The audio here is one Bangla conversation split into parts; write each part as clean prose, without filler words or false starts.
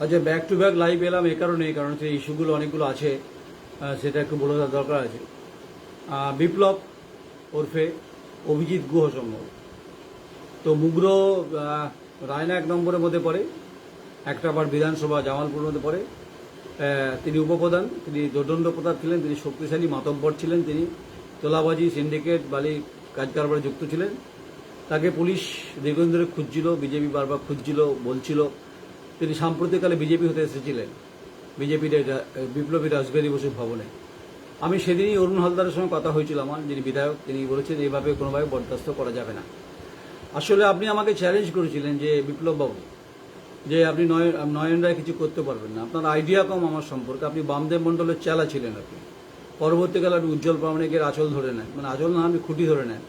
আচ্ছা, ব্যাক টু ব্যাক লাইভ এলাম এই কারণে, কারণ সেই ইস্যুগুলো অনেকগুলো আছে, সেটা একটু বলে দেওয়ার দরকার আছে। বিপ্লব ওরফে অভিজিৎ গুহ সম্ভব, তো মুগ্র রায়না 1 নম্বরের মধ্যে পড়ে, একটা আবার বিধানসভা জামালপুরের মধ্যে পড়ে। তিনি উপপ্রধান, তিনি দোদণ্ড প্রতাপ ছিলেন, তিনি শক্তিশালী মাতব্বর ছিলেন, তিনি তোলাবাজি সিন্ডিকেট বালি কাজ কারবারে যুক্ত ছিলেন। তাকে পুলিশ দীর্ঘদিন ধরে খুঁজছিল, বিজেপি বারবার খুঁজছিল, বলছিল। তিনি সাম্প্রতিককালে বিজেপি হতে এসেছিলেন, বিজেপির বিপ্লবী রাসবিহারী বসু ভবনে। আমি সেদিনই অরুণ হালদারের সঙ্গে কথা হয়েছিল আমার, যিনি বিধায়ক, তিনি বলেছেন এইভাবে কোনোভাবে বরদাস্ত করা যাবে না। আসলে আপনি আমাকে চ্যালেঞ্জ করেছিলেন যে বিপ্লববাবু, যে আপনি নয়ন রায় কিছু করতে পারবেন না, আপনার আইডিয়া কম আমার সম্পর্কে, আপনি বামদেব মণ্ডলের চেলা ছিলেন। আপনি পরবর্তীকালে আপনি উজ্জ্বল প্রামাণিকের আঁচল ধরে নেন, মানে আঁচল না, আপনি খুঁটি ধরে নেন।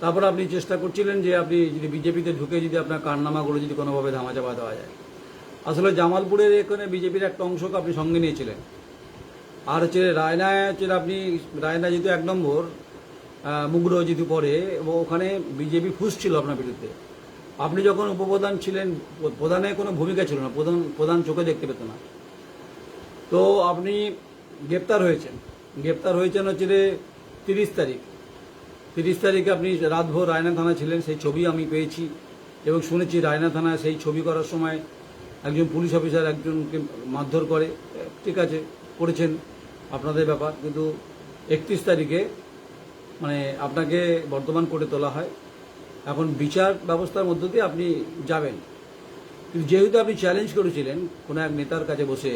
তারপর আপনি চেষ্টা করছিলেন যে আপনি যদি বিজেপিতে ঢুকে যদি আপনার কারনামাগুলো যদি কোনোভাবে ধামাচাপা দেওয়া যায়। আসলে জামালপুরের এখানে বিজেপির একটা অংশকে আপনি সঙ্গে নিয়েছিলেন। আর হচ্ছে রায়নায় হচ্ছে আপনি, রায়না যেহেতু 1 নম্বর, মুগ্র যেহেতু পরে, এবং ওখানে বিজেপি ফুসছিল আপনার বিরুদ্ধে। আপনি যখন উপপ্রধান ছিলেন, প্রধানের কোনো ভূমিকা ছিল না, প্রধান চোখে দেখতে পেত না। তো আপনি গ্রেপ্তার হয়েছেন হচ্ছে 30 তারিখে আপনি রাতভর রায়না থানা ছিলেন, সেই ছবি আমি পেয়েছি এবং শুনেছি। রায়না থানায় সেই ছবি করার সময় একজন পুলিশ অফিসার একজনকে মারধর করে, ঠিক আছে করেছেন, আপনাদের ব্যাপার। কিন্তু 31 তারিখে মানে আপনাকে বর্ধমান কোর্টে তোলা হয়। এখন বিচার ব্যবস্থার মধ্য দিয়ে আপনি যাবেন। কিন্তু যেহেতু আপনি চ্যালেঞ্জ করেছিলেন কোনো এক নেতার কাছে বসে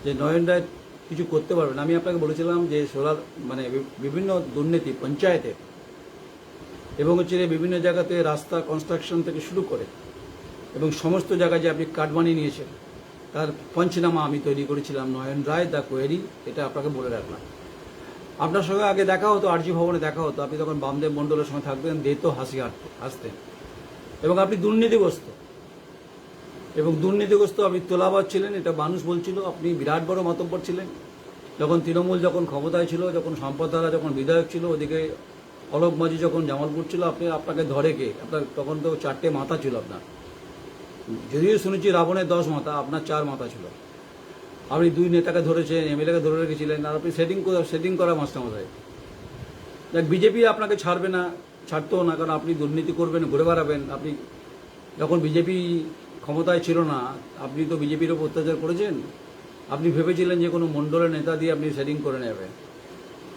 যে নয়ন রায় কিছু করতে পারবেন, আমি আপনাকে বলেছিলাম যে সোলার মানে বিভিন্ন দুর্নীতি পঞ্চায়েতে এবং হচ্ছে বিভিন্ন জায়গাতে রাস্তা কনস্ট্রাকশন থেকে শুরু করে এবং সমস্ত জায়গায় যে আপনি কার্ড বানিয়ে নিয়েছেন, তার পঞ্চনামা আমি তৈরি করেছিলাম, নয়ন রায় দ্য কোয়েরি, এটা আপনাকে বলে রাখলাম। আপনার সঙ্গে আগে দেখা হতো, আরজি ভবনে দেখা হতো, আপনি তখন বামদেব মণ্ডলের সঙ্গে থাকতেন, দিত হাসতেন। এবং আপনি দুর্নীতিগ্রস্ত আপনি তোলাবাজ ছিলেন, এটা মানুষ বলছিল। আপনি বিরাট বড় মাতব্বর ছিলেন। যখন তৃণমূল যখন ক্ষমতায় ছিল, যখন সম্পদারা যখন বিধায়ক ছিল, ওদিকে অলোক মাঝি যখন জামালপুর ছিল, আপনাকে ধরে কে? আপনার তখন তো 4টে মাথা ছিল আপনার। যদিও শুনেছি রাবণের 10 মাথা, আপনার 4 মাথা ছিল। আপনি 2 নেতাকে ধরেছেন, এমএলএকে ধরে রেখেছিলেন, আর আপনি সেটিং করা মাস্টারমশাই। দেখ, বিজেপি আপনাকে ছাড়তেও না, কারণ আপনি দুর্নীতি করবেন, ঘুরে বেড়াবেন। আপনি যখন বিজেপি ক্ষমতায় ছিল না, আপনি তো বিজেপির ওপর অত্যাচার করেছেন। আপনি ভেবেছিলেন যে কোনো মণ্ডলের নেতা দিয়ে আপনি সেটিং করে নেবেন,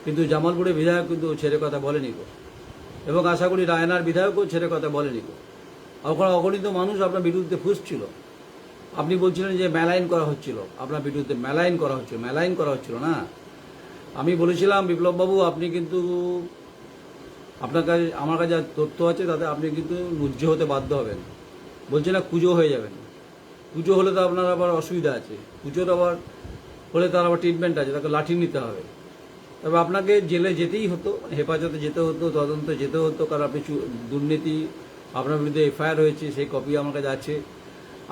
কিন্তু জামালপুরের বিধায়ক কিন্তু ছেড়ে কথা বলেনি গো, এবং আশা করি রায়নার বিধায়কও ছেড়ে কথা বলেনি গো। ওখানে অগণিত মানুষ আপনার বিরুদ্ধে ফুসছিল। আপনি বলছিলেন যে মেলাইন করা হচ্ছিল আপনার বিরুদ্ধে, মেলাইন করা হচ্ছিল না। আমি বলেছিলাম বিপ্লববাবু, আপনি কিন্তু আপনার কাছে, আমার কাছে যা তথ্য আছে তাতে আপনি কিন্তু লুজ্জ হতে বাধ্য হবেন। বলছে না কুজো হয়ে যাবেন, কুজো হলে তো আপনার আবার অসুবিধা আছে, কুজোর আবার হলে তার আবার ট্রিটমেন্ট আছে, তাকে লাঠি নিতে হবে। তবে আপনাকে জেলে যেতেই হতো, হেফাজতে যেতে হতো, তদন্তে যেতে হতো, কারণ আপনি দুর্নীতি, আপনার বিরুদ্ধে এফআইআর হয়েছে, সেই কপি আমার কাছে আছে।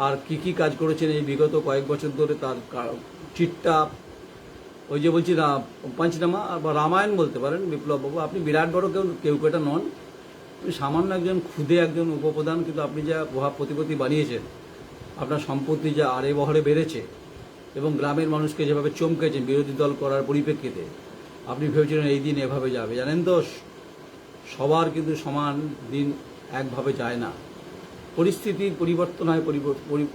আর কি কাজ করেছেন এই বিগত কয়েক বছর ধরে তার চিটটা, ওই যে বলছি না পঞ্চনামা বা রামায়ণ বলতে পারেন বিপ্লববাবু। আপনি বিরাট বড় কেউ কেটা নন, আপনি সামান্য একজন ক্ষুদে একজন উপপ্রধান, কিন্তু আপনি যা প্রভাব প্রতিপত্তি বানিয়েছেন, আপনার সম্পত্তি যা আড়ে বহরে বেড়েছে এবং গ্রামের মানুষকে যেভাবে চমকেছেন বিরোধী দল করার পরিপ্রেক্ষিতে, আপনি ভেবেছিলেন এই দিন এভাবে যাবে। জানেন তো, সবার কিন্তু সমান দিন একভাবে যায় না। পরিস্থিতির পরিবর্তন হয়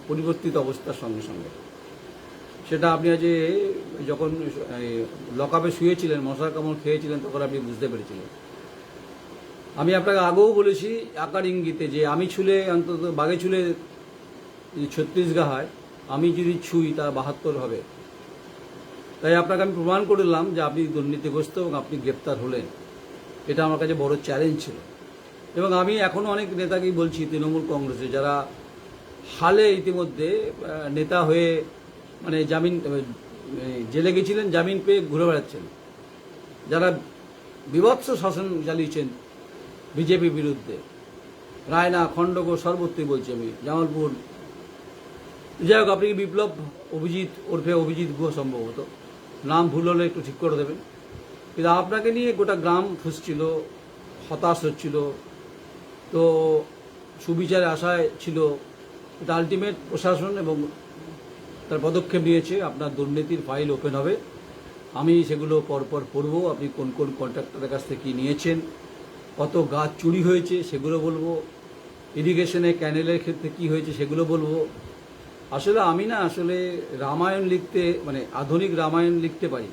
পরিবর্তিত অবস্থার সঙ্গে সঙ্গে। সেটা আপনি আজ যখন লকআপে শুয়েছিলেন, মশার কামড় খেয়েছিলেন, তখন আপনি বুঝতে পেরেছিলেন। আমি আপনাকে আগেও বলেছি আকার ইঙ্গিতে যে আমি ছুলে অন্তত বাঘে ছুলে 36 গা হয়, আমি যদি ছুঁই তা 72 হবে। তাই আপনাকে আমি প্রমাণ করে দিলাম যে আপনি দুর্নীতিগ্রস্ত এবং আপনি গ্রেপ্তার হলেন। এটা আমার কাছে বড় চ্যালেঞ্জ ছিল। এবং আমি এখনও অনেক নেতাকেই বলছি তৃণমূল কংগ্রেসে, যারা হালে ইতিমধ্যে নেতা হয়ে মানে জেলে গেছিলেন, জামিন পেয়ে ঘুরে বেড়াচ্ছেন, যারা বিভৎস শাসন চালিয়েছেন বিজেপির বিরুদ্ধে, রায়না খণ্ডঘোষ সর্বত্রই বলছি আমি, জামালপুর। যাই হোক, আপনি কি বিপ্লব অভিজিৎ ওরফে অভিজিৎ গুহ সম্ভবত, নাম ভুল হলে একটু ঠিক করে দেবেন। কিন্তু আপনাকে নিয়ে গোটা গ্রাম ফুসছিল, হতাশ হচ্ছিল, তো সুবিচারের আশায় ছিল। কিন্তু আলটিমেট প্রশাসন এবং তার পদক্ষেপ নিয়েছে। আপনার দুর্নীতির ফাইল ওপেন হবে, আমি সেগুলো পরপর পড়ব। আপনি কোন কোন কন্ট্রাক্টরের কাছ থেকে কী নিয়েছেন, কত গাছ চুরি হয়েছে সেগুলো বলবো, ইরিগেশনে ক্যানেলের ক্ষেত্রে কী হয়েছে সেগুলো বলবো। আসলে আমি না আসলে রামায়ণ লিখতে মানে আধুনিক রামায়ণ লিখতে পারি,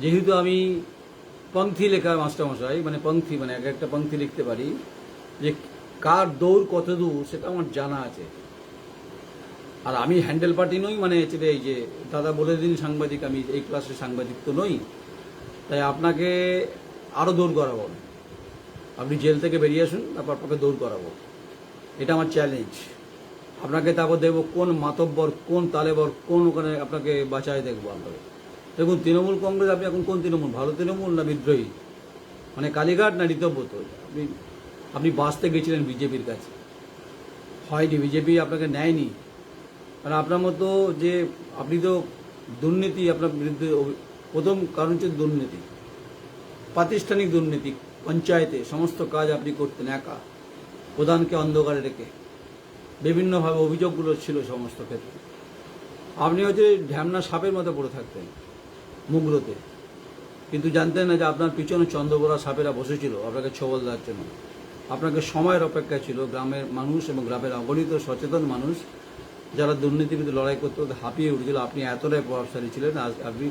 যেহেতু আমি পংক্তি লেখা মাস্টারমশাই, মানে পংক্তি মানে এক একটা পংক্তি লিখতে পারি, যে কার দৌড় কত দূর সেটা আমার জানা আছে। আর আমি হ্যান্ডেল পার্টি নই, মানে এই যে দাদা বলে দিন সাংবাদিক, আমি এই ক্লাসের সাংবাদিক তো নই। তাই আপনাকে আরও দৌড় করাবো, আপনি জেল থেকে বেরিয়ে আসুন, তারপর আপনাকে দৌড় করাবো, এটা আমার চ্যালেঞ্জ। আপনাকে তারপর দেখবো কোন মাতব্বর, কোন তালেবর, কোন ওখানে আপনাকে বাঁচায় দেখবো আপনাকে। দেখুন, তৃণমূল কংগ্রেস, আপনি এখন কোন তৃণমূল, ভালো তৃণমূল না বিদ্রোহী, মানে কালীঘাট না ঋতব্রত? আপনি বাঁচতে গেছিলেন বিজেপির কাছে, হয়নি, বিজেপি আপনাকে নেয়নি। কারণ আপনার মতো যে আপনি তো দুর্নীতি, আপনার বিরুদ্ধে প্রথম কারণ হচ্ছে দুর্নীতি, প্রাতিষ্ঠানিক দুর্নীতি। পঞ্চায়েতে সমস্ত কাজ আপনি করতেন একা, প্রধানকে অন্ধকারে রেখে, বিভিন্নভাবে অভিযোগগুলো ছিল সমস্ত ক্ষেত্রে। আপনি হচ্ছে ঢ্যামনা সাপের মতো পড়ে থাকতেন মুগরোতে, কিন্তু জানতেন না যে আপনার পিছনে চন্দ্রবোরা সাপেরা বসেছিল আপনাকে ছবল দেওয়ার জন্য। আপনাকে সময়ের অপেক্ষা ছিল। গ্রামের মানুষ এবং গ্রামের অগণিত সচেতন মানুষ যারা দুর্নীতির বিরুদ্ধে লড়াই করতে করতে হাঁপিয়ে উঠেছিল, আপনি এতটাই প্রভাবশালী ছিলেন, আজ আপনি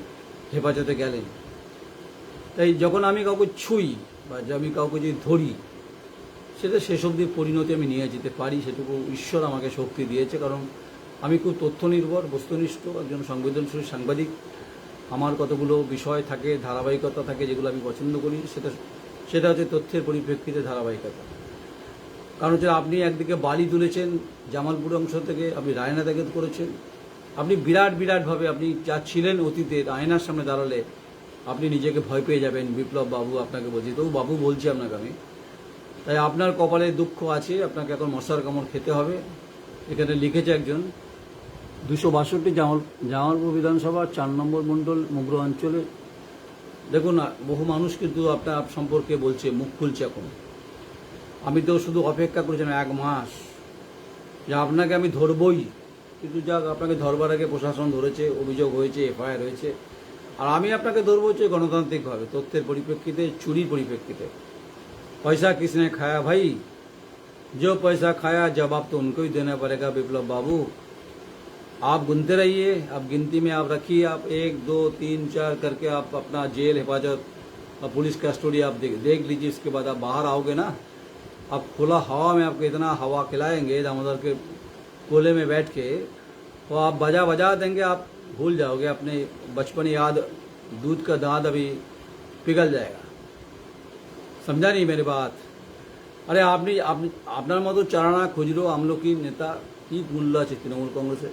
হেফাজতে গেলেন। তাই যখন আমি কাউকে ছুঁই বা আমি কাউকে যদি ধরি, সেটা শেষ অবধি পরিণতি আমি নিয়ে যেতে পারি, সেটুকু ঈশ্বর আমাকে শক্তি দিয়েছে। কারণ আমি খুব তথ্য নির্ভর, বস্তুনিষ্ঠ একজন সংবেদনশীল সাংবাদিক। আমার কতগুলো বিষয় থাকে, ধারাবাহিকতা থাকে, যেগুলো আমি পছন্দ করি, সেটা হচ্ছে তথ্যের পরিপ্রেক্ষিতে ধারাবাহিকতা। কারণ হচ্ছে আপনি একদিকে বালি তুলেছেন জামালপুর অংশ থেকে, আপনি রায়না থেকে করেছেন, আপনি বিরাটভাবে আপনি যা ছিলেন অতীতের, আয়নার সামনে দাঁড়ালে আপনি নিজেকে ভয় পেয়ে যাবেন। বিপ্লব বাবু আপনাকে বলছি, তবু বাবু বলছি আপনাকে আমি। তাই আপনার কপালে দুঃখ আছে, আপনাকে এখন মশার কামড় খেতে হবে। এখানে লিখেছে একজন, 262 জামালপুর বিধানসভা 4 নম্বর মণ্ডল মুগরো অঞ্চলে। দেখুন না, বহু মানুষ কিন্তু আপনার সম্পর্কে বলছে, মুখ খুলছে এখন। আমি তো শুধু অপেক্ষা করেছিলাম 1 মাস যে আপনাকে আমি ধরবই, কিন্তু যাক, আপনাকে ধরবার আগে প্রশাসন ধরেছে, অভিযোগ হয়েছে, এফআইআর হয়েছে। আর আমি আপনাকে ধরবো হচ্ছে গণতান্ত্রিকভাবে, তথ্যের পরিপ্রেক্ষিতে, চুরির পরিপ্রেক্ষিতে। पैसा किसने खाया भाई, जो पैसा खाया जवाब तो उनको ही देना पड़ेगा। विप्लव बाबू, आप गिनते रहिए, अब गिनती में आप रखिए, आप 1 2 3 4 करके आप अपना जेल, हेफाजत और पुलिस कस्टडी आप देख लीजिए। इसके बाद आप बाहर आओगे ना, आप खुला हवा में आपको इतना हवा खिलाएंगे दामोदर के कोले में बैठ के, तो आप बजा देंगे, आप भूल जाओगे अपने बचपन याद, दूध का दांत अभी पिघल जाएगा। समझा नहीं मेरी बात? अरे আপনি আপনার মতো চারানা খুচরো আমলকি নেতা কি মূল্য আছে তৃণমূল কংগ্রেসে?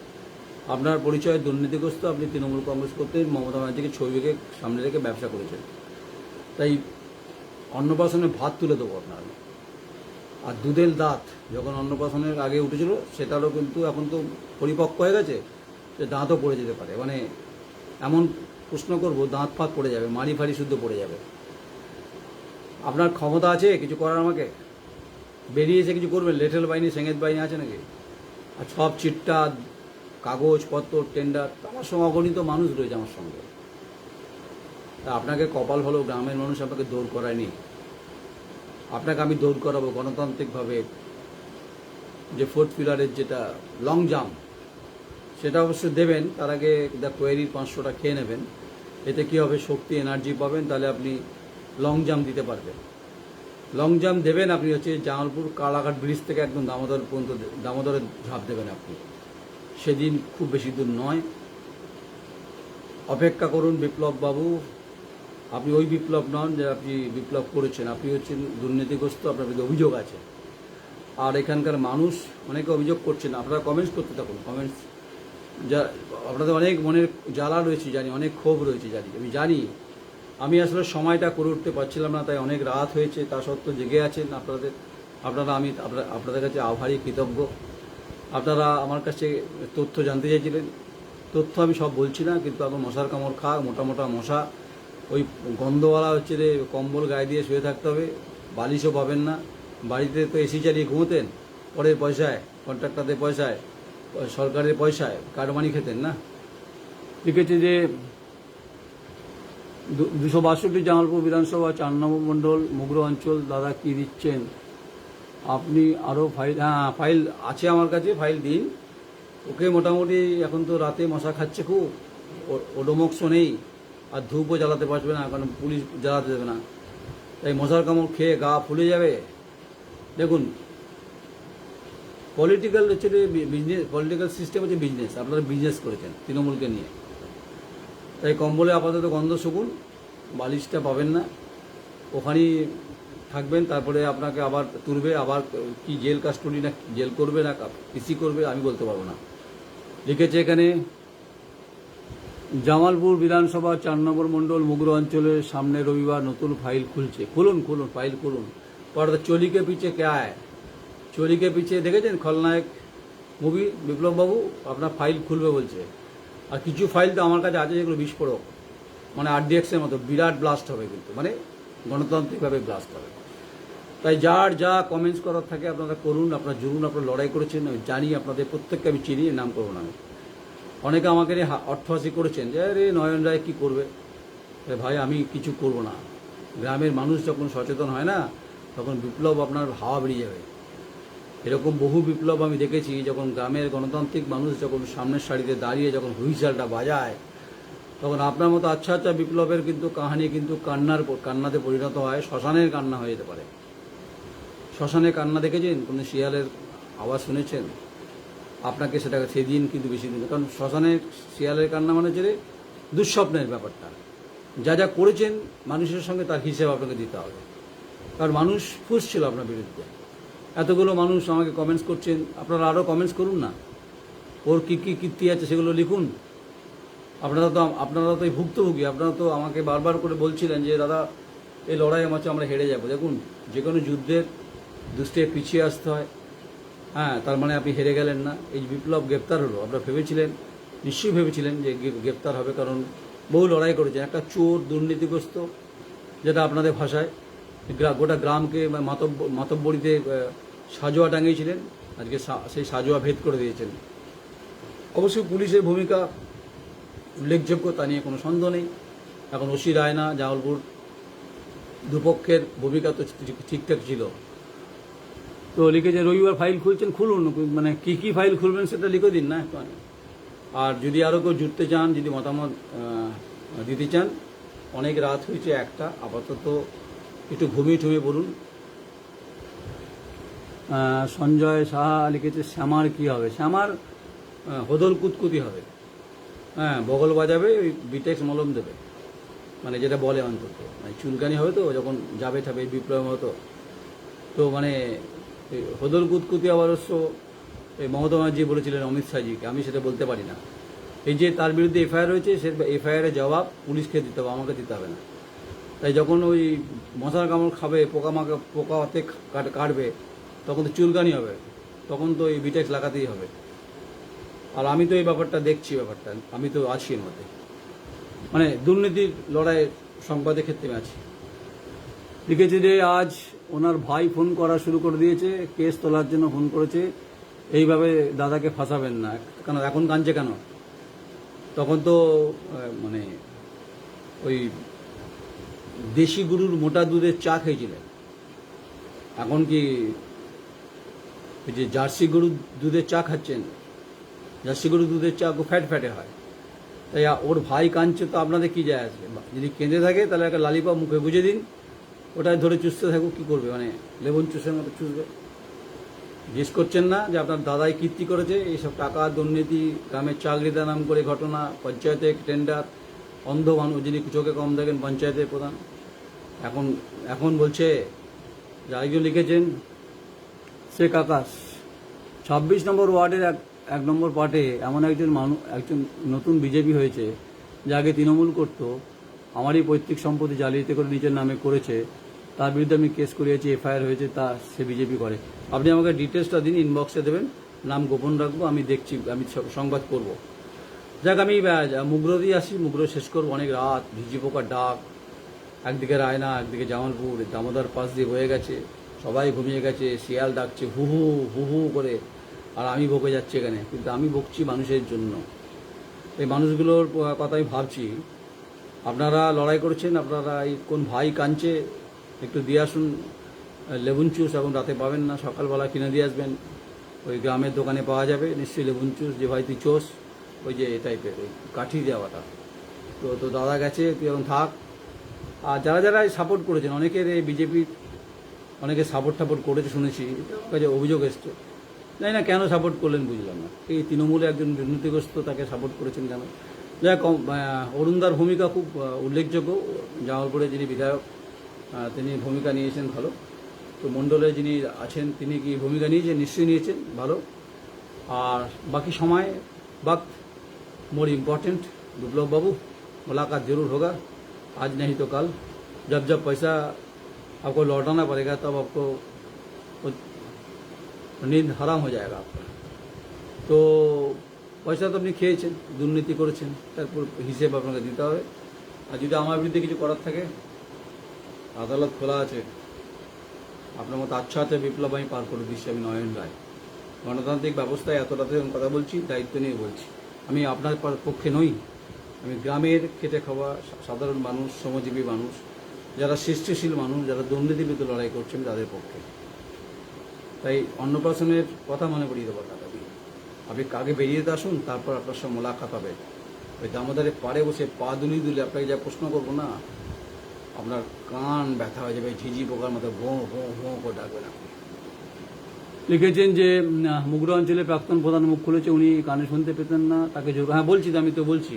আপনার পরিচয় দুর্নীতিগ্রস্ত, আপনি তৃণমূল কংগ্রেস করতে মমতা ব্যানার্জিকে ছবিকে সামনে রেখে ব্যবসা করেছেন। তাই অন্নপ্রাশনে ভাত তুলে দেবো আপনার। আর দুধের দাঁত যখন অন্নপ্রাশনের আগে উঠেছিল, সেটারও কিন্তু এখন তো পরিপক্ক হয়ে গেছে, যে দাঁতও পড়ে যেতে পারে। মানে এমন প্রশ্ন করবো, দাঁত ফাঁত পড়ে যাবে, মাড়ি ফাড়ি শুদ্ধ পড়ে যাবে। আপনার ক্ষমতা আছে কিছু করার? আমাকে বেরিয়ে এসে কিছু করবেন? লেটেল বাহিনী, সেঙ্গেত বাহিনী আছে নাকি? আর সব চিট্টা, কাগজপত্র, টেন্ডার, আমার সঙ্গে অগণিত মানুষ রয়েছে আমার সঙ্গে। তা আপনাকে কপাল ভালো, গ্রামের মানুষ আপনাকে দৌড় করায়নি। আপনাকে আমি দৌড় করাবো গণতান্ত্রিকভাবে। যে 4th পিলারের যেটা লং জাম্প, সেটা অবশ্যই দেবেন। তার আগে দ্য কোয়েরির 500টা খেয়ে নেবেন। এতে কী হবে, শক্তি, এনার্জি পাবেন, তাহলে আপনি লং জাম্প দিতে পারবেন। লং জাম্প দেবেন আপনি হচ্ছে জামালপুর কালাঘাট ব্রিজ থেকে একদম দামোদর পর্যন্ত, দামোদরে ঝাঁপ দেবেন আপনি। সেদিন খুব বেশি দূর নয়, অপেক্ষা করুন বিপ্লব বাবু। আপনি ওই বিপ্লব নন যে আপনি বিপ্লব করেছেন, আপনি হচ্ছেন দুর্নীতিগ্রস্ত, আপনার বিরুদ্ধে অভিযোগ আছে। আর এখানকার মানুষ অনেকে অভিযোগ করছেন, আপনারা কমেন্টস করতে থাকুন, কমেন্টস। যা আপনাদের অনেক মনের জ্বালা রয়েছে জানি, অনেক ক্ষোভ রয়েছে জানি, আমি জানি। আমি আসলে সময়টা করে উঠতে পারছিলাম না, তাই অনেক রাত হয়েছে। তা সত্ত্বেও জেগে আছেন আপনারা। আমি আপনাদের কাছে আভারী, কৃতজ্ঞ। আপনারা আমার কাছে তথ্য জানতে চাইছিলেন, তথ্য আমি সব বলছি না, কিন্তু এখন মশার কামড় খা, মোটা মোটা মশা, ওই গন্ধওয়ালা হচ্ছে রে, কম্বল গায়ে দিয়ে শুয়ে থাকতে হবে, বালিশও পাবেন না। বাড়িতে তো এসি চালিয়ে ঘুমোতেন, পরের পয়সায়, কন্ট্রাক্টরদের পয়সায়। সরকারের পয়সায় কারমানি খেতেন না। লিখেছে যে 262 জামালপুর বিধানসভা 4 নম্বর মণ্ডল মুগরো অঞ্চল। দাদা কি দিচ্ছেন আপনি? আরও ফাইল, হ্যাঁ ফাইল আছে আমার কাছে, ফাইল দিন। ওকে মোটামুটি এখন তো রাতে মশা খাচ্ছে খুব, ওডোমক্স নেই, আর ধূপও জ্বালাতে পারবে না কারণ পুলিশ জ্বালাতে দেবে না, তাই মশার কামড় খেয়ে গা ফুলে যাবে। দেখুন, পলিটিক্যাল হচ্ছে বিজনেস, পলিটিক্যাল সিস্টেম হচ্ছে বিজনেস। আপনারা বিজনেস করেছেন তৃণমূলকে নিয়ে, তাই কম্বলে আপাতত গন্ধ শুকুন, বালিশটা পাবেন না, ওখানেই থাকবেন। তারপরে আপনাকে আবার তুলবে, আবার কি জেল কাস্টডি না জেল করবে না পিসি করবে আমি বলতে পারবো না। লিখেছে এখানে জামালপুর বিধানসভা 4 নম্বর মণ্ডল মুগরো অঞ্চলের সামনে রবিবার নতুন ফাইল খুলছে। খুলুন খুলুন ফাইল খুলুন। পর্দা চলিকে পিছে ক্যা है, চলিকে পিছে দেখেছেন খলনায়ক মুভি বিপ্লব বাবু, আপনার ফাইল খুলবে বলছে। আর কিছু ফাইল তো আমার কাছে আছে যেগুলো বিস্ফোরক, মানে আরডিএক্সের মতো বিরাট ব্লাস্ট হবে, কিন্তু মানে গণতান্ত্রিকভাবে ব্লাস্ট হবে। তাই যার যা কমেন্টস করার থাকে আপনারা করুন, আপনারা জুড়ুন, আপনারা লড়াই করেছেন, আমি জানি আপনাদের প্রত্যেককে আমি চিনি, নাম করবো না আমি। অনেকে আমাকে নিয়ে অর্থহাসি করেছেন যে আরে নয়ন রায় কী করবে। ভাই আমি কিছু করব না। গ্রামের মানুষ যখন সচেতন হয় না, তখন বিপ্লব আপনার হাওয়া বেরিয়ে যাবে। এরকম বহু বিপ্লব আমি দেখেছি, যখন গ্রামের গণতান্ত্রিক মানুষ যখন সামনের সারিতে দাঁড়িয়ে যখন হুইসেলটা বাজায়, তখন আপনার মতো আচ্ছা আচ্ছা বিপ্লবের কিন্তু কাহিনী কিন্তু কান্নাতে পরিণত হয়, শ্মশানের কান্না হয়ে যেতে পারে। শ্মশানে কান্না দেখেছেন? কোনো শিয়ালের আওয়াজ শুনেছেন? আপনাকে সেটা সেদিন কিন্তু বেশি দিন, কারণ শ্মশানের শিয়ালের কান্না মানে হচ্ছে দুঃস্বপ্নের ব্যাপারটা। যা যা করেছেন মানুষের সঙ্গে তার হিসেব আপনাকে দিতে হবে, কারণ মানুষ ফুসছিল আপনার বিরুদ্ধে। এতগুলো মানুষ আমাকে কমেন্টস করছেন, আপনারা আরও কমেন্টস করুন না, ওর কী কী কীর্তি আছে সেগুলো লিখুন। আপনারা তো এই ভুক্তভোগী, আপনারা তো আমাকে বারবার করে বলছিলেন যে দাদা এই লড়াই আমার আমরা হেরে যাব। দেখুন, যে কোনো যুদ্ধের দুষ্টে পিছিয়ে আসতে হয়, হ্যাঁ, তার মানে আপনি হেরে গেলেন না। এই বিপ্লব গ্রেপ্তার হলো, আপনারা ভেবেছিলেন, নিশ্চয়ই ভেবেছিলেন যে গ্রেপ্তার হবে, কারণ বহু লড়াই করেছেন। একটা চোর দুর্নীতিগ্রস্ত, যেটা আপনাদের ভাষায় গোটা গ্রামকে মাতব্বরিতে সাজোয়া টাঙিয়েছিলেন, আজকে সেই সাজোয়া ভেদ করে দিয়েছেন। অবশ্যই পুলিশের ভূমিকা উল্লেখযোগ্য, তা নিয়ে কোনো সন্দেহ নেই। এখন ওসি রায়না, জামালপুর দুপক্ষের ভূমিকা তো ঠিকঠাক ছিল। তো লিখেছে রবিবার ফাইল খুলছেন, খুলুন, মানে কী কী ফাইল খুলবেন সেটা লিখে দিন না একটু। আর যদি আরও কেউ জুড়তে চান, যদি মতামত দিতে চান, অনেক রাত হয়েছে একটা, আপাতত একটু ঘুমিয়ে ঠুমিয়ে বলুন। সঞ্জয় সাহা লিখেছে শ্যামার কী হবে? শ্যামার হদল কুতকুতি হবে, হ্যাঁ, বগল বাজাবে, ওই বিটেক্স মলম দেবে, মানে যেটা বলে অন্তত, মানে চুলকানি হবে তো যখন যাবে ঠাবে বিপ্লবের মতো। তো মানে হদল কুতকুতি অবশ্য এই মমতা ব্যানার্জি বলেছিলেন অমিত শাহজিকে, আমি সেটা বলতে পারি না। এই যে তার বিরুদ্ধে এফআইআর হয়েছে, সে এফআইআরের জবাব পুলিশকে দিতে হবে, আমাকে দিতে হবে না। তাই যখন ওই মশার কামড় খাবে, পোকাতে কাটবে, তখন তো চুলকানি হবে, তখন তো এই বিটেক্স লাগাতেই হবে। আর আমি তো এই ব্যাপারটা দেখছি, ব্যাপারটা আমি তো আছি এর মধ্যে, মানে দুর্নীতির লড়াইয়ের সংবাদের ক্ষেত্রে আছি। লিখেছে যে আজ ওনার ভাই ফোন করা শুরু করে দিয়েছে, কেস তোলার জন্য ফোন করেছে। এইভাবে দাদাকে ফাঁসাবেন না, কেন এখন কাঁদছে কেন? তখন তো মানে ওই দেশি গরুর মোটা দুধের চা খেয়েছিলেন, এখন কি ওই যে জার্সি গরুর দুধের চা খাচ্ছেন? জার্সি গরুর দুধের চা ফ্যাট ফ্যাটে হয়। তাই ওর ভাই কাঁদছে, তো আপনাদের কী যায় আসবে? যদি কেঁদে থাকে তাহলে একটা লালিপপ মুখে বুঝে দিন, ওটাই ধরে চুষতে থাকুক, কী করবে, মানে লেবুন চুষের মতো চুষবে। জিজ্ঞেস করছেন না যে আপনার দাদাই কীর্তি করেছে এইসব টাকা, দুর্নীতি, গ্রামের চাকরিদার নাম করে ঘটনা, পঞ্চায়েতের টেন্ডার, অন্ধ মানুষ যিনি চোখে কম দেখেন পঞ্চায়েতের প্রধান, এখন বলছে। যে আরেকজন লিখেছেন শেখ আকাশ, 26 নম্বর ওয়ার্ডের এক নম্বর পার্টে এমন একজন নতুন বিজেপি হয়েছে, যা আগে তৃণমূল করতো, আমারই পৈতৃক সম্পত্তি জালিয়াতি করে নিজের নামে করেছে, তার বিরুদ্ধে আমি কেস করিয়েছি, এফআইআর হয়েছে, তা সে বিজেপি করে। আপনি আমাকে ডিটেলসটা দিন, ইনবক্সে দেবেন, নাম গোপন রাখবো, আমি দেখছি, আমি সংবাদ করব। যাক, আমি মুগরো দিয়ে আসি, মুগরো শেষ করবো, অনেক রাত, ঝিঝি পোকার ডাক, একদিকে রায়না, একদিকে জামালপুর, দামোদর পাশ দিয়ে বয়ে গেছে, সবাই ঘুমিয়ে গেছে, শিয়াল ডাকছে হু হু হু হু করে, আর আমি বকে যাচ্ছি এখানে, কিন্তু আমি বকছি মানুষের জন্য। এই মানুষগুলোর কথা আমি ভাবছি। আপনারা লড়াই করেছেন, আপনারা এই কোন ভাই কাঁদছে একটু দিয়ে আসুন লেবুন জুস, এখন রাতে পাবেন না, সকালবেলা কিনে দিয়ে আসবেন। ওই গ্রামের দোকানে পাওয়া যাবে নিশ্চয়ই লেবুন জুস। যে ভাই তুই চোস, ওই যে টাইপের ওই কাঠি দেওয়াটা। তো দাদা গেছে, তুই এখন থাক। আর যারা যারা সাপোর্ট করেছেন, অনেকের এই বিজেপি অনেকে সাপোর্ট করেছে শুনেছি, কাছে অভিযোগ এসছে। জানি না কেন সাপোর্ট করলেন, বুঝলাম না। এই তৃণমূলে একজন দুর্নীতিগ্রস্ত, তাকে সাপোর্ট করেছেন কেন? যাই হোক, অরুণদার ভূমিকা খুব উল্লেখযোগ্য। জামালপুরে যিনি বিধায়ক, তিনি ভূমিকা নিয়েছেন ভালো। তো মণ্ডলে যিনি আছেন, তিনি কি ভূমিকা নিয়েছেন? নিশ্চয়ই নিয়েছেন ভালো। আর बाकी समय वक्त मोर इम्पोर्टेंट। विप्लव बाबू मुलाकात जरूर होगा, आज नहीं तो कल। जब जब पैसा आपको लौटाना पड़ेगा तब आपको नींद हराम हो जाएगा आपका। तो পয়সা তো আপনি খেয়েছেন, দুর্নীতি করেছেন, তারপর হিসেব আপনাকে দিতে হবে। আর যদি আমার বিরুদ্ধে কিছু করার থাকে, আদালত খোলা আছে। আপনার মতো আচ্ছা আছে বিপ্লব আমি পার করে দিচ্ছি, আমি নয়ন রায়। গণতান্ত্রিক ব্যবস্থায় এত রাতে আমি কথা বলছি, দায়িত্ব নিয়ে বলছি। আমি আপনার পক্ষে নই, আমি গ্রামের খেটে খাওয়া সাধারণ মানুষ, শ্রমজীবী মানুষ, যারা সৃষ্টিশীল মানুষ, যারা দুর্নীতির বিরুদ্ধে লড়াই করছেন, তাদের পক্ষে। তাই অন্নপ্রাশনের কথা মনে করিয়ে দেবো টাকা দিয়ে। আপনি আগে বেরিয়ে যেতে আসুন, তারপর আপনার সঙ্গে মোলাকাত হবে। ওই দামোদরে পাড়ে বসে পা দুলি আপনাকে যা প্রশ্ন করবো না, আপনার কান ব্যথা হয়ে যাবে, ঝিঝি পোকার মতো ভোঁ ভোঁ ভোঁ করে ডাকবেন আপনি। লিখেছেন যে মুগরা অঞ্চলে প্রাক্তন প্রধান মুখ খুলেছে, উনি কানে শুনতে পেতেন না, তাকে জোর, হ্যাঁ বলছি তো, আমি তো বলছি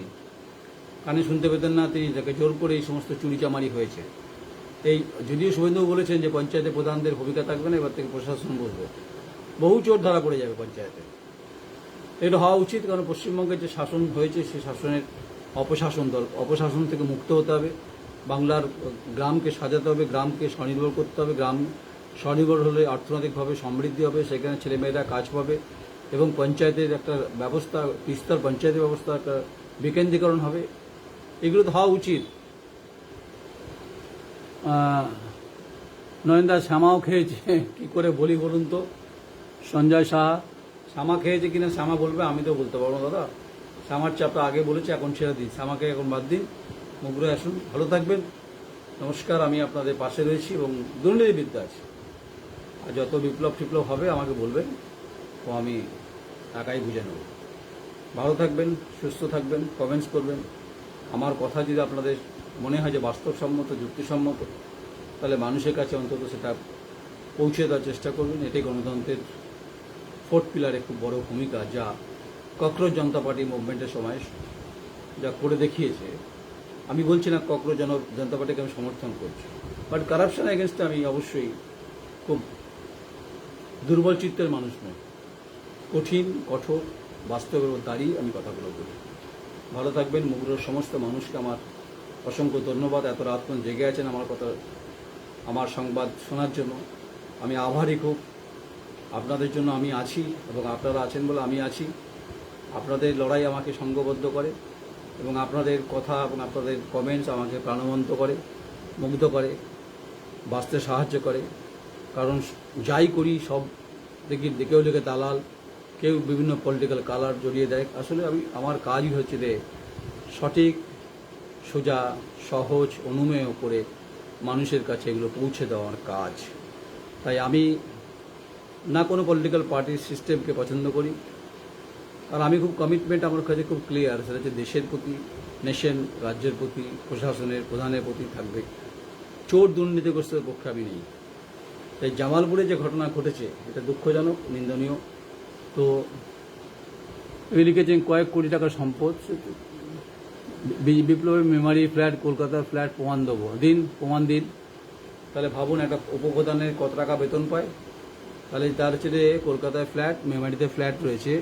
কানে শুনতে পেতেন না, তিনি তাকে জোর করে এই সমস্ত চুরিচামারি হয়েছে। এই যদিও শুভেন্দুবাবু বলেছেন যে পঞ্চায়েতে প্রধানদের ভূমিকা থাকবে না, এবার থেকে প্রশাসন বসবে, বহু চোর ধরা পড়ে যাবে পঞ্চায়েতে। এটা হওয়া উচিত, কারণ পশ্চিমবঙ্গের যে শাসন হয়েছে, সেই শাসনের অপশাসন থেকে মুক্ত হতে হবে। বাংলার গ্রামকে সাজাতে হবে, গ্রামকে স্বনির্ভর করতে হবে। গ্রাম স্বনির্ভর হলে অর্থনৈতিকভাবে সমৃদ্ধি হবে, সেখানে ছেলেমেয়েরা কাজ পাবে, এবং পঞ্চায়েতের একটা ব্যবস্থা, তিস্তার পঞ্চায়েতের ব্যবস্থা একটা বিকেন্দ্রীকরণ হবে। এগুলো তো হওয়া উচিত। নয়নদা শ্যামাও খেয়েছে, কি করে বলি বলুন তো? সঞ্জয় সাহা শ্যামা খেয়েছে কিনা শ্যামা বলবে, আমি তো বলতে পারবো না দাদা। শ্যামার চাপটা আগে বলেছে, এখন ছেড়ে দিন, শ্যামাকে এখন বাদ দিন। মুগরে আসুন, ভালো থাকবেন, নমস্কার। আমি আপনাদের পাশে রয়েছি এবং দুর্নীতিবিদ্যা আছে। আর যত বিপ্লব হবে আমাকে বলবেন, তো আমি একাই বুঝে নেব। ভালো থাকবেন, সুস্থ থাকবেন, কমেন্টস করবেন। আমার কথা যদি আপনাদের মনে হয় যে বাস্তবসম্মত, যুক্তিসম্মত, তাহলে মানুষের কাছে অন্তত সেটা পৌঁছে দেওয়ার চেষ্টা করবেন। এটাই গণতন্ত্রের ফোর্থ পিলারে খুব বড় ভূমিকা, যা ককরোচ জনতা পার্টি মুভমেন্টের সময় যা করে দেখিয়েছে। আমি বলছি না ককরোচ জনতা পার্টিকে আমি সমর্থন করছি, বাট কারাপশন এগেনস্টে আমি অবশ্যই খুব দুর্বল চিত্তের মানুষ নয়। কঠিন, কঠোর, বাস্তবের দাঁড়িয়ে আমি কথাগুলো বলি। ভালো থাকবেন। মুগুরোর সমস্ত মানুষকে আমার অসংখ্য ধন্যবাদ। এত রাত পর্যন্ত জেগে আছেন আমার কথা, আমার সংবাদ শোনার জন্য। আমি আভারী খুব। আপনাদের জন্য আমি আছি, এবং আপনারা আছেন বলে আমি আছি। আপনাদের লড়াই আমাকে সংঘবদ্ধ করে, এবং আপনাদের কথা এবং আপনাদের কমেন্টস আমাকে প্রাণবন্ত করে, মুগ্ধ করে, বাঁচতে সাহায্য করে। কারণ যাই করি সব কেউ লিখে দালাল, কেউ বিভিন্ন পলিটিক্যাল কালার জড়িয়ে দেয়। আসলে আমার কাজই হচ্ছে যে সঠিক, সোজা, সহজ, অনুমেয় করে মানুষের কাছে এগুলো পৌঁছে দেওয়ার কাজ। তাই আমি না কোনো পলিটিক্যাল পার্টির সিস্টেমকে পছন্দ করি। আর আমি খুব কমিটমেন্ট, আমার কাছে খুব ক্লিয়ার, সেটা হচ্ছে দেশের প্রতি, নেশন, রাজ্যের প্রতি, প্রশাসনের প্রধানের প্রতি থাকবে। চোর দুর্নীতিগ্রস্তের পক্ষে আমি নেই। তাই জামালপুরে যে ঘটনা ঘটেছে, এটা দুঃখজনক, নিন্দনীয়। তো লিখেছেন কয়েক কোটি টাকার সম্পদ, বিপ্লবের মেমারি ফ্ল্যাট, কলকাতার ফ্ল্যাট প্রমাণ দেবো, প্রমাণ দিন। তাহলে ভাবুন, একটা উপপ্রধানের কত টাকা বেতন পায়, তাহলে তার ছেলে কলকাতায় ফ্ল্যাট, মেমারিতে ফ্ল্যাট রয়েছে,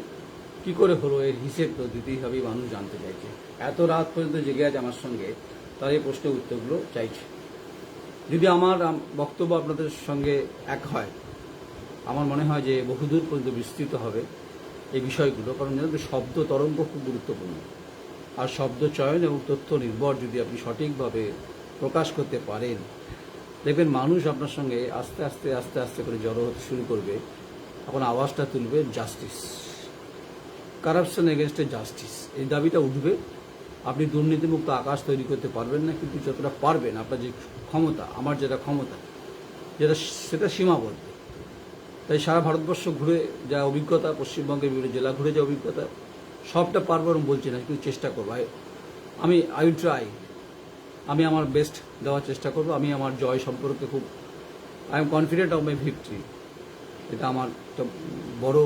কি করে হলো এর হিসেব তো দিতেই হবে, মানুষ জানতে চাইছে। এত রাত পর্যন্ত জেগে আছে আমার সঙ্গে, তার এই প্রশ্নের উত্তরগুলো চাইছে। যদি আমার বক্তব্য আপনাদের সঙ্গে এক হয়, আমার মনে হয় যে বহুদূর পর্যন্ত বিস্তৃত হবে এই বিষয়গুলো। কারণ জানেন, শব্দ তরঙ্গ খুব গুরুত্বপূর্ণ। আর শব্দ চয়ন এবং তথ্য নির্ভর যদি আপনি সঠিকভাবে প্রকাশ করতে পারেন, দেখবেন মানুষ আপনার সঙ্গে আস্তে আস্তে আস্তে আস্তে করে জড়ো হতে শুরু করবে, এখন আওয়াজটা তুলবে জাস্টিস, কারাপশন এগেনস্টে জাস্টিস, এই দাবিটা উঠবে। আপনি দুর্নীতিমুক্ত আকাশ তৈরি করতে পারবেন না, কিন্তু যতটা পারবেন, আপনার যে ক্ষমতা, আমার যেটা ক্ষমতা, সেটা সীমাবদ্ধ। তাই সারা ভারতবর্ষ ঘুরে যা অভিজ্ঞতা, পশ্চিমবঙ্গের বিভিন্ন জেলা ঘুরে যা অভিজ্ঞতা, সবটা পারবো আমি বলছি না, কিন্তু চেষ্টা করবো। I will try. আমি আমার বেস্ট দেওয়ার চেষ্টা করবো। আমি আমার জয় সম্পর্কে খুব I am confident of my victory. এটা আমার একটা বড়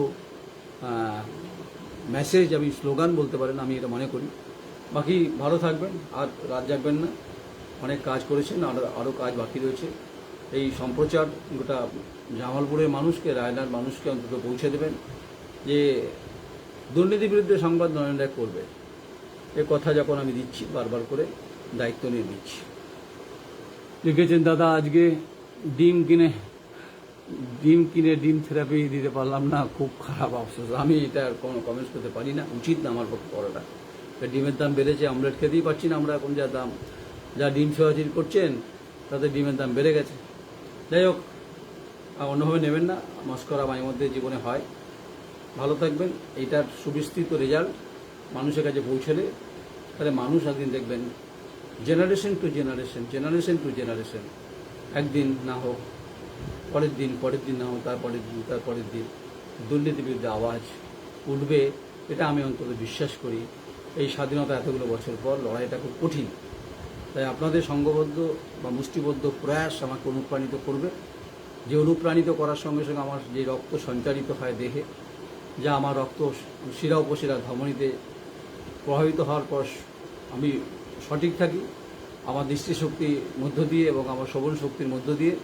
মেসেজ, আমি স্লোগান বলতে পারেন, আমি এটা মনে করি। বাকি ভালো থাকবেন, আর রাত জাগবেন না। অনেক কাজ করেছেন, আরও কাজ বাকি রয়েছে। এই সম্প্রচার গোটা জামালপুরের মানুষকে, রায়নার মানুষকে অন্তত পৌঁছে দেবেন যে দুর্নীতি বিরুদ্ধে সংবাদ নরেন্দ্র করবে। এ কথা যখন আমি দিচ্ছি, বারবার করে দায়িত্ব নিয়ে দিচ্ছি। লিখেছেন, দাদা আজকে ডিম কিনে ডিম থেরাপি দিতে পারলাম না, খুব খারাপ আফসোস। আমি এটা কোনো কমেন্টস করতে পারি না, উচিত না আমার পক্ষে করাটা। ডিমের দাম বেড়েছে, অমলেট খেতেই পারছি না আমরা এখন, যা দাম, যা ডিম ছোঁয়াছুঁয়ি করছেন তাতে ডিমের দাম বেড়ে গেছে। যাই হোক, অন্যভাবে নেবেন না, মস্করা মাঝে মধ্যে জীবনে হয়। ভালো থাকবেন। এইটার সুবিস্তৃত রেজাল্ট মানুষের কাছে পৌঁছলে তাহলে মানুষ একদিন দেখবেন, জেনারেশন টু জেনারেশন, একদিন না হোক পরের দিন না হোক তারপরের দিন দুর্নীতির বিরুদ্ধে আওয়াজ উঠবে। এটা আমি অন্তত বিশ্বাস করি। এই স্বাধীনতা এতগুলো বছর পর লড়াইটা খুব কঠিন। তাই আপনাদের সংঘবদ্ধ বা মুষ্টিবদ্ধ প্রয়াস আমাকে অনুপ্রাণিত করবে। যে অনুপ্রাণিত করার সঙ্গে সঙ্গে আমার যে রক্ত সঞ্চারিত হয় দেহে, যা আমার রক্ত শিরা উপশিরা ধমনীতে প্রভাবিত হওয়ার পর আমি সঠিক থাকি। আমার দৃষ্টিশক্তির মধ্য দিয়ে এবং আমার শ্রবণ শক্তির মধ্য দিয়ে,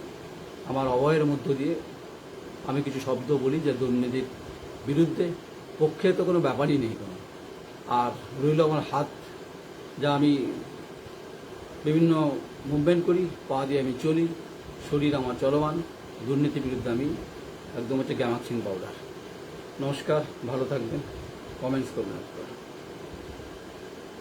আমার অবয়ের মধ্য দিয়ে আমি কিছু শব্দ বলি যে দুর্নীতির বিরুদ্ধে, পক্ষে তো কোনো ব্যাপারই নেই কোনো। আর রইল আমার হাত, যা আমি বিভিন্ন মুভমেন্ট করি, পা দিয়ে আমি চলি, শরীর আমার চলমান। দুর্নীতির বিরুদ্ধে আমি একদম হচ্ছে গ্যামাক্সিন পাউডার। নমস্কার, ভালো থাকবেন, কমেন্টস করবেন।